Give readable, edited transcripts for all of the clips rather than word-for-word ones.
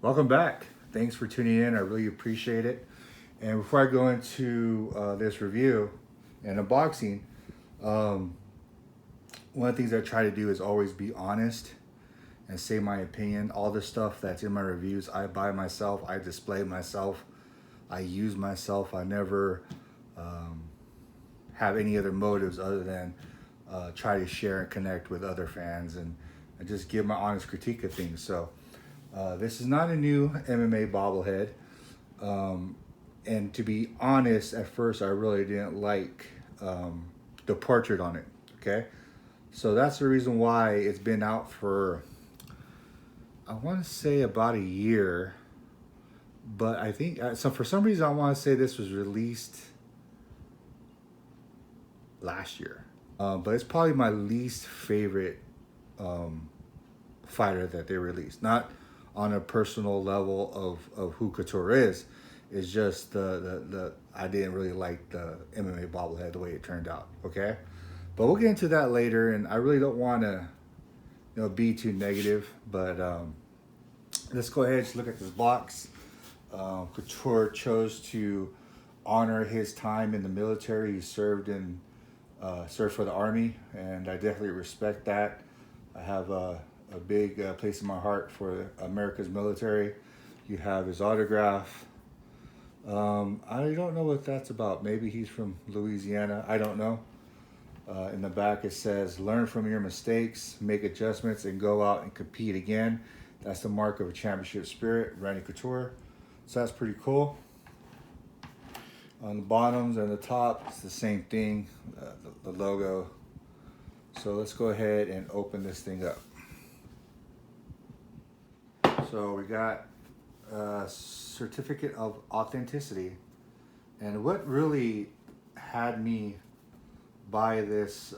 Welcome back. Thanks for tuning in. I really appreciate it. And before I go into this review and unboxing, one of the things I try to do is always be honest and say my opinion. All the stuff that's in my reviews, I buy myself, I display myself, I use myself. I never have any other motives other than try to share and connect with other fans and just give my honest critique of things. So this is not a new MMA bobblehead. And to be honest, at first I really didn't like the portrait on it, okay? So that's the reason why it's been out for, I want to say about a year, but I think, so for some reason I want to say this was released last year. But it's probably my least favorite fighter that they released. Not on a personal level of who Couture is. It's just the I didn't really like the MMA bobblehead the way it turned out. Okay, but we'll get into that later. And I really don't want to, be too negative. But let's go ahead and just look at this box. Couture chose to honor his time in the military. He served for the Army, and I definitely respect that. I have a big place in my heart for America's military. You have his autograph. I don't know what that's about. Maybe he's from Louisiana. I don't know. In the back it says, "Learn from your mistakes, make adjustments, and go out and compete again. That's the mark of a championship spirit, Randy Couture." So that's pretty cool. On the bottoms and the top, it's the same thing, the logo. So let's go ahead and open this thing up. So we got a certificate of authenticity. And what really had me buy this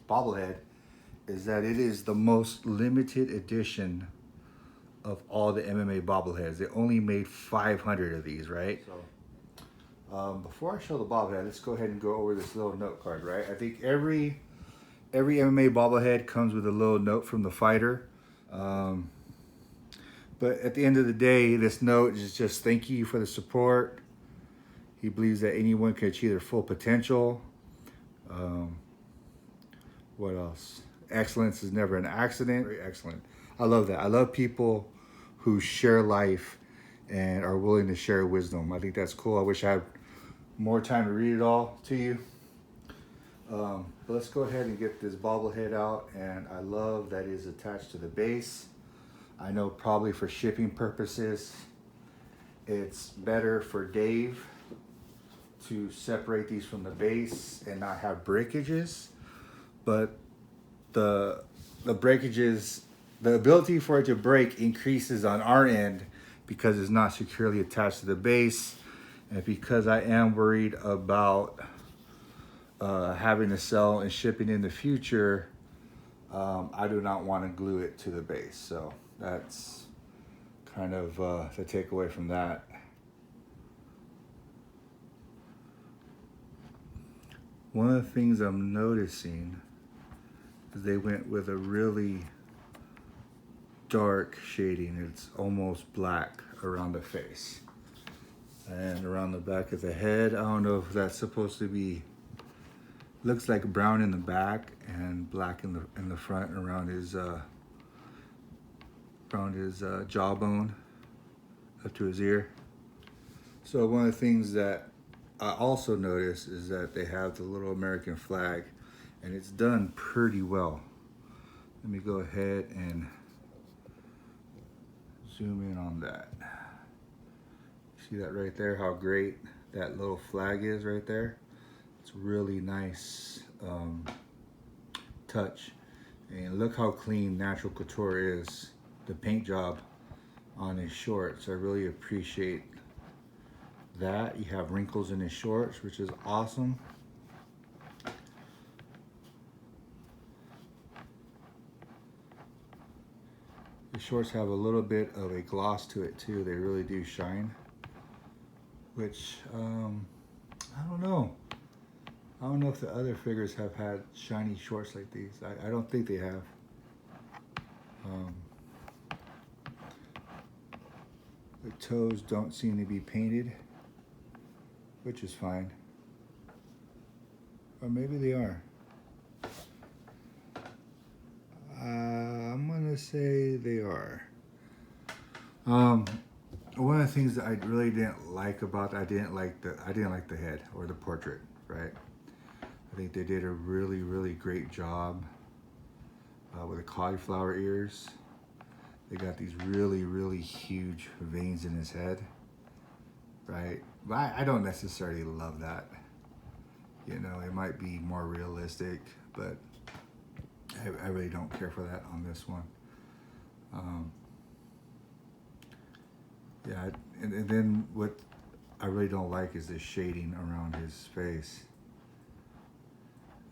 bobblehead is that it is the most limited edition of all the MMA bobbleheads. They only made 500 of these, right? So before I show the bobblehead, let's go ahead and go over this little note card, right? I think every MMA bobblehead comes with a little note from the fighter. But at the end of the day, this note is just thank you for the support. He believes that anyone can achieve their full potential. What else? Excellence is never an accident. Very excellent. I love that. I love people who share life and are willing to share wisdom. I think that's cool. I wish I had more time to read it all to you. But let's go ahead and get this bobblehead out. And I love that it is attached to the base. I know probably for shipping purposes, it's better for Dave to separate these from the base and not have breakages. But the breakages, the ability for it to break increases on our end because it's not securely attached to the base. And because I am worried about having to sell and shipping in the future, I do not want to glue it to the base. So that's kind of the takeaway from that. One of the things I'm noticing is they went with a really dark shading. It's almost black around the face. And around the back of the head, I don't know if that's supposed to be, looks like brown in the back and black in the front around his jawbone up to his ear. So one of the things that I also noticed is that they have the little American flag, and it's done pretty well. Let me go ahead and zoom in on that. See that right there, how great that little flag is right there? It's really nice touch. And look how clean Natural Couture is. The paint job on his shorts, I really appreciate that. You have wrinkles in his shorts, which is awesome. The shorts have a little bit of a gloss to it too. They really do shine, which I don't know. I don't know if the other figures have had shiny shorts like these. I don't think they have. The toes don't seem to be painted, which is fine. Or maybe they are. I'm gonna say they are. One of the things that I really didn't like about I didn't like the head or the portrait, right? I think they did a really great job with the cauliflower ears. They got these really huge veins in his head, right? But I don't necessarily love that. You know, it might be more realistic, but I really don't care for that on this one. Yeah, and then what I really don't like is the shading around his face.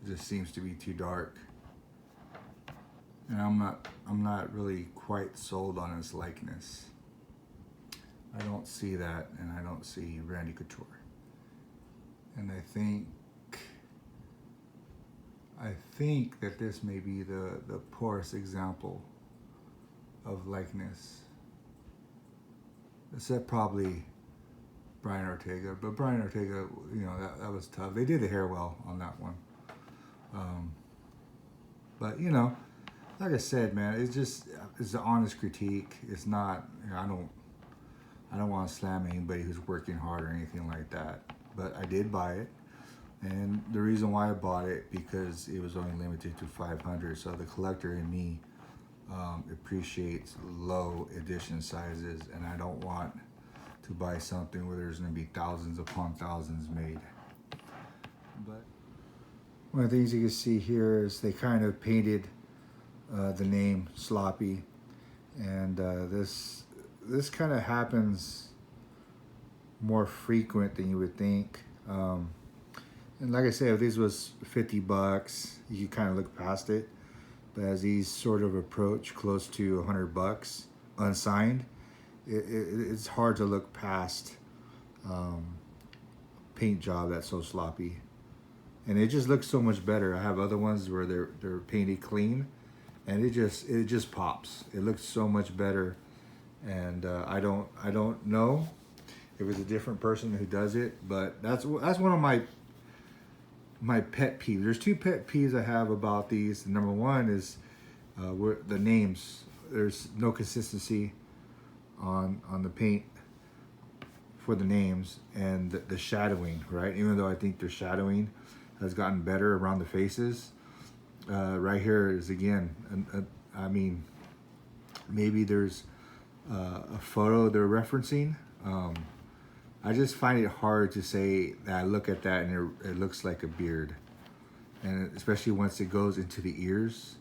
It just seems to be too dark. And I'm not really quite sold on his likeness. I don't see that, and I don't see Randy Couture. And I think that this may be the poorest example of likeness. Except probably Brian Ortega, but Brian Ortega, you know, that was tough. They did the hair well on that one. But you know, like I said, man, it's an honest critique. It's not, you know, I don't want to slam anybody who's working hard or anything like that. But I did buy it, and the reason why I bought it because it was only limited to 500. So the collector in me appreciates low edition sizes, and I don't want to buy something where there's going to be thousands upon thousands made. But one of the things you can see here is they kind of painted the name Sloppy, and this kind of happens more frequent than you would think. And like I said, if this was $50, you kind of look past it. But as these sort of approach close to $100 unsigned, it's hard to look past paint job that's so sloppy, and it just looks so much better. I have other ones where they're painted clean, and it just pops. It looks so much better, and I don't know if it's a different person who does it, but that's one of my pet peeves. There's two pet peeves I have about these. Number one is where the names. There's no consistency on the paint for the names, and the shadowing, right? Even though I think their shadowing has gotten better around the faces, right here is again, I mean, maybe there's a photo they're referencing. I just find it hard to say that I look at that and it looks like a beard, and especially once it goes into the ears.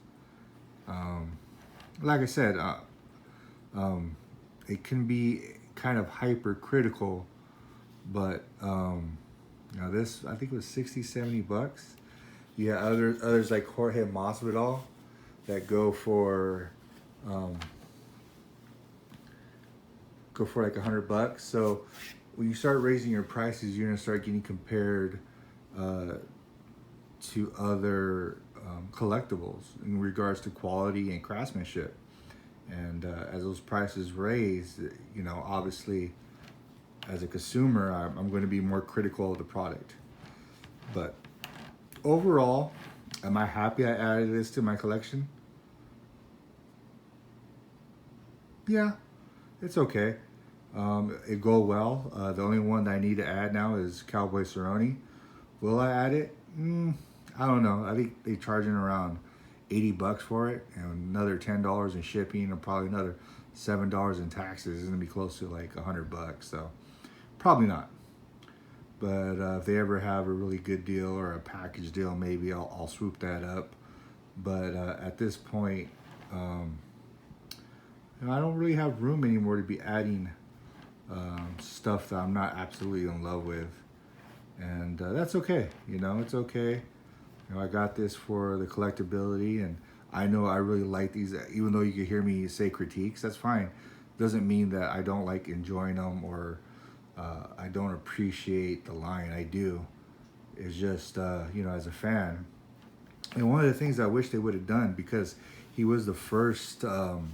Like I said, it can be kind of hypercritical, but you know, this I think it was $60-$70. Yeah, others like Jorge Masvidal that go for like $100. So when you start raising your prices, you're gonna start getting compared to other collectibles in regards to quality and craftsmanship. And as those prices raise, you know, obviously, as a consumer, I'm going to be more critical of the product. But overall, am I happy I added this to my collection? Yeah, it's okay. It go well. The only one that I need to add now is Cowboy Cerrone. Will I add it? I don't know. I think they're charging around $80 for it, and another $10 in shipping, and probably another $7 in taxes. It's gonna be close to like $100. So probably not. But if they ever have a really good deal or a package deal, maybe I'll swoop that up. But at this point, you know, I don't really have room anymore to be adding stuff that I'm not absolutely in love with, and that's okay. You know, it's okay. You know, I got this for the collectability, and I know I really like these. Even though you can hear me say critiques, that's fine. Doesn't mean that I don't like enjoying them or I don't appreciate the line. I do. It's just, you know, as a fan. And one of the things I wish they would have done, because he was the first, you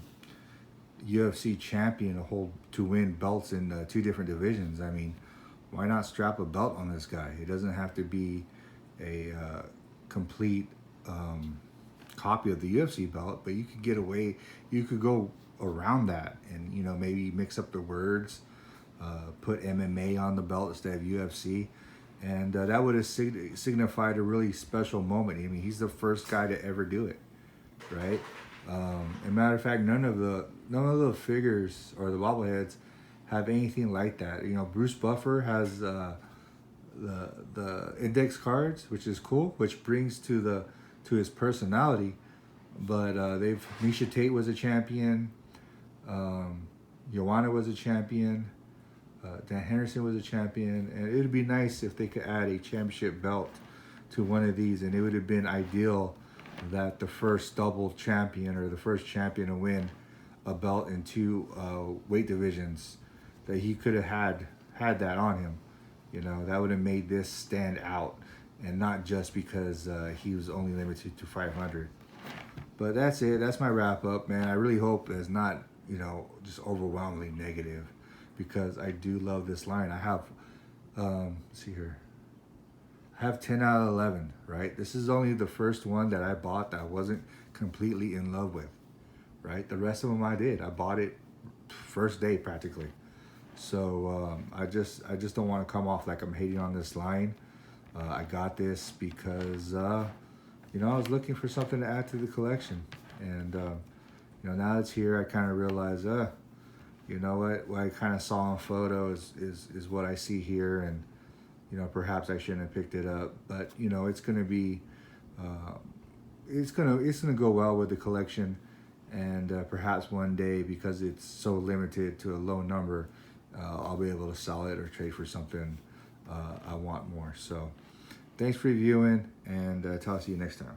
UFC champion to win belts in 2 different divisions. I mean, why not strap a belt on this guy? It doesn't have to be a complete copy of the UFC belt, but you could get away. You could go around that, and maybe mix up the words, put MMA on the belt instead of UFC, and that would have signified a really special moment. I mean, he's the first guy to ever do it, right? As a matter of fact, none of the figures or the bobbleheads have anything like that. Bruce Buffer has the index cards, which is cool, which brings to his personality. But Misha Tate was a champion, Joanna was a champion, Dan Henderson was a champion, and it would be nice if they could add a championship belt to one of these, and it would have been ideal that the first double champion or the first champion to win a belt in 2 weight divisions, that he could have had that on him. That would have made this stand out, and not just because he was only limited to 500. But that's it. That's my wrap up, man. I really hope it's not just overwhelmingly negative, because I do love this line. I have let's see here. I have 10 out of 11, right? This is only the first one that I bought that I wasn't completely in love with, right? The rest of them I did. I bought it first day practically. So I just don't want to come off like I'm hating on this line. I got this because I was looking for something to add to the collection, and now it's here. I kind of realize, what I kind of saw on photos is what I see here, and perhaps I shouldn't have picked it up, but it's gonna be, it's gonna go well with the collection, and perhaps one day, because it's so limited to a low number, I'll be able to sell it or trade for something I want more. So, thanks for reviewing, and talk to you next time.